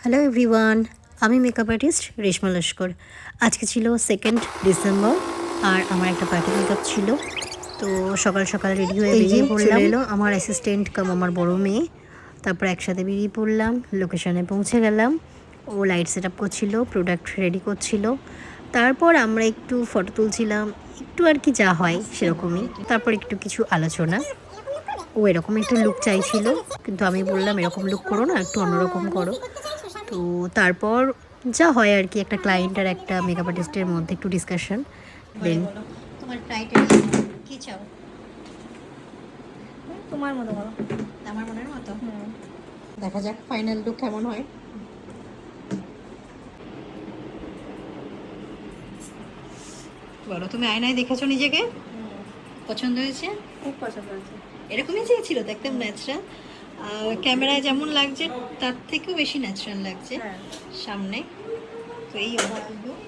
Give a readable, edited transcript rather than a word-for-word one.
Hello everyone, আমি makeup artist Reshma Laskar. আজকে ছিল 2nd ডিসেম্বর আর আমার একটা পার্টি মেকআপ ছিল। তো সকাল সকাল রেডি হয়ে বেরিয়ে পড়লাম। এলো আমার অ্যাসিস্ট্যান্ট কাম আমার বড় মেয়ে। তারপর একসাথে বেরিয়ে পড়লাম, লোকেশনে পৌঁছে গেলাম। ও লাইট সেট আপ করছিল, প্রোডাক্ট রেডি করছিল। তারপর আমরা একটু ফটো তুলছিলাম, একটু আর কি যা হয় সেরকমই। তারপর একটু কিছু আলোচনা। ও এরকম একটু লুক চাইছিল, কিন্তু আমি বললাম এরকম লুক করো না, একটু অন্যরকম করো। তো তারপর যা হয় আর কি, একটা ক্লায়েন্ট আর একটা মেকআপ আর্টিস্টের মধ্যে একটু ডিসকাশন। দেন তোমার ক্রাইটেরিয়া কি চাও? তোমার মতো করো। আমার মনের মতো। দেখা যাক ফাইনাল লুক কেমন হয়। বলো, তুমি আয়নায় দেখেছো নিজেকে? পছন্দ হয়েছে? খুব পছন্দ হয়েছে। এরকমই চেয়েছিল, দেখতে ন্যাচারাল। ক্যামেরায় যেমন লাগছে তার থেকেও বেশি ন্যাচারাল লাগছে হ্যাঁ। সামনে। তো এই ওভারঅল লুক।